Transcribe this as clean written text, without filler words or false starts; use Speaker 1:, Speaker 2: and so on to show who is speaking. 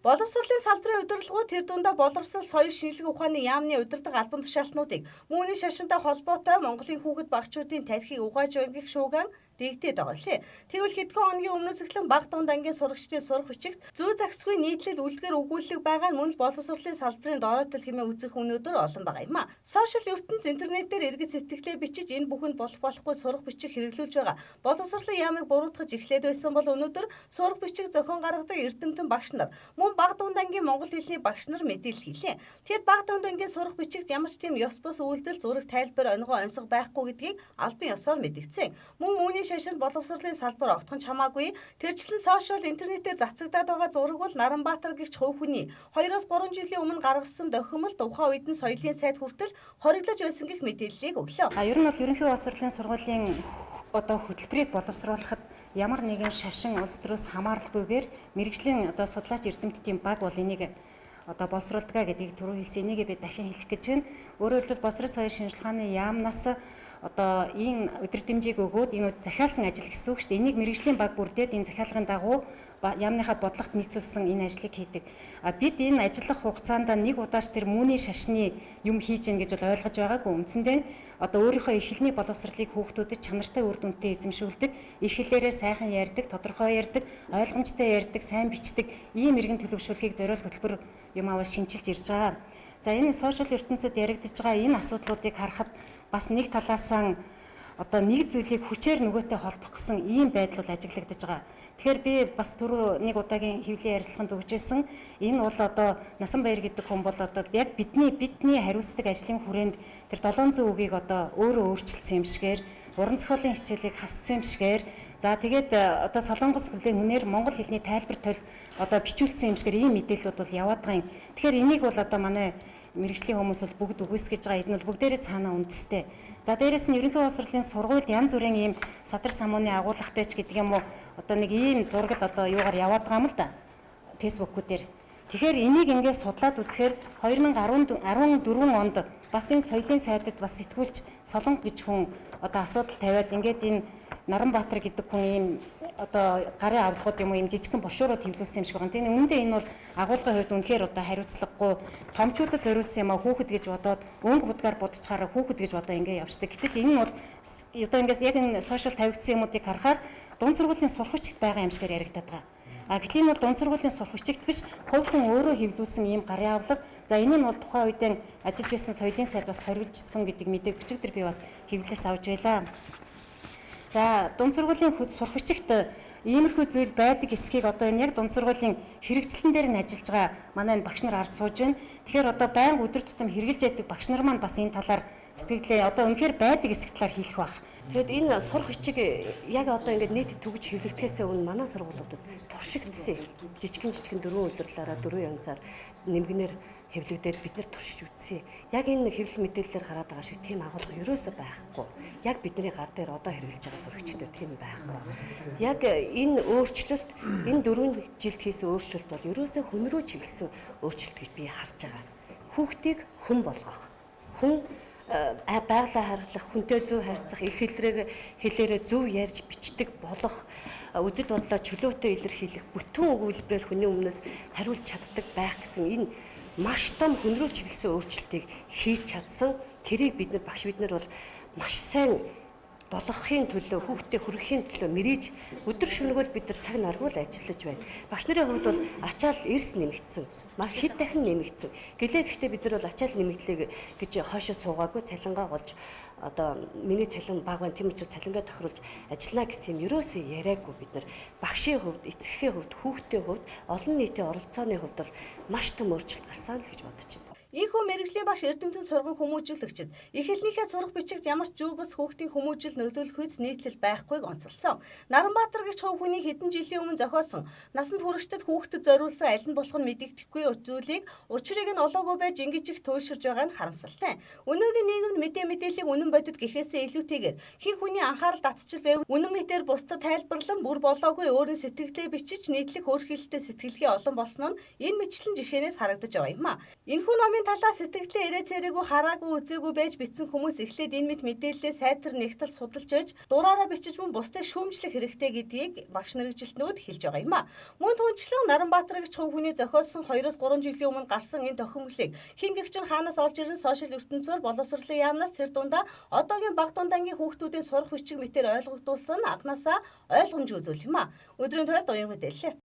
Speaker 1: Боловсролын салбарын удирдлагууд тэр дундаа боловсрол соёл шинжилгээ ухааны яамны удирдаг албан тушаалтнуудыг мөний шашинтай холбоотой Монголын хүүхэд багчуудын тархийг угааж байна гэх шуугиан дэгдээд байгаа лээ. Тэгвэл хэдхэн хоногийн өмнөөс эхлэн бага дунд ангийн сурагчдын сурах бичигт зүй загсгүй нийтлэл үлдгээр өгүүлэлэг байгаа нь мөн л боловсролын салбарын дороотол хэмээн үзэх өнөөдөр олон байгаа юм а. Сошиал ертөнц интернетээр иргэд сэтгэлээ бичиж энэ бүхэнд болохгүй сурах бичиг хэрэглүүлж байгаа. Боловсролын яамыг буруутгаж эхлээд байсан бол өнөөдөр сурах бичиг зохион гаргадаг эрдэмтэн багш нар мөн бага дунд ангийн монгол хэлний багш нар мэдээлэл хийлээ. Тэгэд бага дунд ангийн сурах бичигт ямар ч тийм ёс бус үйлдэл зураг тайлбар онигоо онцгой байхгүй гэдгийг албан ёсоор мэдгдсэн. Мөн үүний шашинд боловсролын салбар огтхон чамаагүй тэрчлэн сошиал интернетээр цацагдаад байгаа зураг бол Наранбаатар гэгч хувь хүний 2-3 жилийн өмнө гаргасан дохимол тухайн үед нь соёлын сайд хүртэл хориглож байсан гэх мэдээллийг өглөө.
Speaker 2: Ер нь бол ерөнхий боловсролын сургуулийн хөтөлбөрийг боловсруулахад ямар нэгэн шашин улс төрөөс хамааралгүйгээр мэрэгжлийн судлаач эрдэмтдийн баг бол энийг боловсруулдаг гэдгийг түрүү хэлсэн. Энийг би дахин хэлэх гэж байна. Өөрөөр хэлбэл боловсрол соёл шинжилгээний яамнаас энэ өдөр дэмжээг өгөөд энэ захиалсан ажил гэсэн үг шүү дээ. Энийг мэрэгжлийн баг бүрдээд энэ захиалгын дагуу яамныхаа бодлогот нийцүүлсэн энэ ажлыг хийдэг. Бид энэ ажиллах хугацаанд нэг удаач тэр мөний шашны юм хийж гин гэж бол ойлгож байгаагүй. Үндсэндээ өөрийнхөө эхлэлний боловсролыг хүүхдүүдэд чанартай үр дүнтэй эзэмшүүлдэг, их хэлээрээ сайхан ярьдаг, тодорхой ярьдаг, ойлгомжтой ярьдаг, сайн бичдэг ийм иргэн төлөвшүүлэхийг зориул хөтөлбөр юм аваад шинжилж ирж байгаа. За энэ сошиал ертөнцид яригдж байгаа энэ асуудлуудыг харахад бас нэг талаасаа нэг зүйлийг хүчээр нөгөөтэй холбох гэсэн ийм байдал бол ажиглагдаж байгаа. Тэгэхээр би бас түрүү нэг удаагийн хэвлэлийн ярилцлаганд өгчээсэн энэ бол Насанбаяр гэдэг хүн бол яг бидний хариуцдаг ажлын хүрээнд тэр 700 үгийг өөрөө өөрчилсөн юм шигээр уран зохиолын хичээлийг хассан юм шигээр за тэгээд Солонгос хүлээн хүнээр монгол хэлний тайлбар тойл бичүүлсэн юм шигээр ийм мэдээллүүд бол яваад байгаа юм. Тэгэхээр энийг бол манай мэрэгжлийн хүмүүс бол бүгд үгүйсгэж байгаа. Эдгээр нь бүгдээрээ цаанаа үндэстэй. За дээрэс нь ерөнхий боловсролын сургуульд янз бүрийн ийм садар самууны агуулгатай ч гэдэг юм уу нэг ийм зураг юугаар яваад байгаа юм л да. Фэйсбүүкүүдээр. Тэгэхээр энийг ингээд судлаад үзэхээр 2014 онд бас энэ соёлын сайдад бас сэтгүүлч Солонго гэж хүн асуудал тавиад ингээд энэ Наранбаатар гэдэг хүн ийм гарын аврахууд юм уу ийм жижигхэн брошюрууд хэвлүүлсэн юм шиг байна. Тэгээ үүндээ энэ бол агуулгын хувьд үнэхээр хариуцлагагүй томчуудад зориулсан юм а хүүхэд гэж бодоод өнгө будгаар будчихаараа хүүхэд гэж ингээд явждаг. Гэтэл энэ нь бол ингээс яг энэ сошиал тавигдсан юмуудыг харахаар дунд сургуулийн сурах бичигт байгаа юм шигээр яригдаад байгаа. Гэтэл энэ бол дунд сургуулийн сурах бичигт биш хувь хүн өөрөө хэвлүүлсэн ийм гарын авлага. За энэ нь бол тухайн үедээ ажиллаж байсан соёлын сайд бас хоригложсон гэдэг мэдээг өчигдөр би бас хэвлэлээс авч байлаа. За дунд сургуулийн сурах бичигт иймэрхүү зүйл байдаг эсхийг энэ яг дунд сургуулийн хэрэгжлэн дээр нь ажиллаж байгаа манай багш нар ард сууж байна. Тэгэхээр байнга өдөр тутам хэрэгжилж байдаг багш нар маань бас энэ талаар сэтгэлээ үнэхээр байдаг эсэх талаар хэлэх байх.
Speaker 3: Тэгэд энэ сурах бичиг яг ингээд нийтэд төгөж хэвлэгдэхээс өмнө манай сургуулиудад туршигдсан. Жижигхэн дөрвөн улирлаараа дөрвөн янзаар нэмгэнээр хэвлэгдээд бид нар туршиж үзсэн. Яг энэ хэвлэл мэдээллээр гараад байгаа шиг тийм агуулга ерөөсөө байхгүй. Яг бидний гар дээр хэрэгжилж байгаа сурагчдад тийм байхгүй. Яг энэ өөрчлөлт энэ 4 жилд хийсэн өөрчлөлт бол ерөөсөө хүн рүү чиглэсэн өөрчлөлт гэж би харж байгаа. Хүүхдийг хүн болгох. Хүн байгалаа харгалах, хүнтэй зөв харьцах, их хэлээрээ зөв ярьж бичдэг болох, үзэл бодлоо чөлөөтэй илэрхийлэх, бүтэн өгүүлбэрээр хүний өмнөөс хариулж чаддаг байх гэсэн энэ маш том хүн рүү чиглэсэн өөрчлөлтийг хийж чадсан. Тэрийг багш бид нар бол маш сайн болгохын төлөө, хүүхдээ хүргэхийн төлөө мэрийж өдөр шөнөгүй бид нар цаг наргуул ажиллаж байна. Багш нарын хувьд бол ачаал эрс нэмэгдсэн. Маш хэд дахин нэмэгдсэн. Гэхдээ бид нар бол ачаал нэмэгдлээ гэж хойшоо суугаагүй цалингаа голж миний цалин бага байна, тийм учраас цалингаа тохируулж ажиллана гэсэн юм ерөөсөө яриаггүй бид нар. Багшийн хувьд, эцэгхийн хувьд, хүүхдийн хувьд, олон нийтийн оролцооны хувьд бол маш том өөрчлөлт гарсан л гэж бодож байна.
Speaker 1: Ийхүү мэрэгжлийн багш эрдэмтэн сургууль хүмүүжүүлэгчид эхлэлнийхээ сурах бичигт ямар ч зөв бус хүүхдийн хүмүүжил нөлөөлөх үс нийтлэл байхгүйг онцолсон. Наранбаатар гэгч хувь хүний хэдэн жилийн өмнө зохиосон насанд хүрэгчдэд хүүхдэд зориулсан аль нь болох нь мэдэгдэхгүй зүйлийг учрыг нь олоогүй байж ингэж их туйлширж байгаа нь харамсалтай. Өнөөгийн нийгэмд мэдээллийг үнэн бодит гэхээсээ илүүтэйгээр хин хүний анхаарал татчил байв үнэн мэтээр бусдад тайлбарлан бүр болоогүй өөрийн сэтгэлдээ бичиж нийтлэх өөрчлөлттэй сэтгэлгээ олон болсон нь энэ мэтчлэн жишээнээс харагдаж байгаа юм а. Энэхүү номын талаас сэтгэлдээ ирээ цэрэггүй хараагүй үзээгүй байж битсэн хүмүүс эхлээд энэ мэд мэдээлэлээ сайтар нэгтэл судалж иж дураараа бичиж мөн бусдыг шүүмжлэх хэрэгтэй гэдгийг багш мэргэжилтнүүд хэлж байгаа юм а. Мөн түнчлэн Наранбаатар гэж хувь хүний зохиолсон 2-3 жилийн өмнө гарсан энэ тохиомлыг хэн гэгчин хаанаас олж ирэн сошиал ертөнцөөр боловсролын яамнаас тэр дундаа одоогийн баг дундаангийн хүүхдүүдийн сурах бичиг мэтээр ойлгогдуулсан анханасаа ойлгомж үзүүл юм а. Өдрийн тойрог уян мэдээллээ.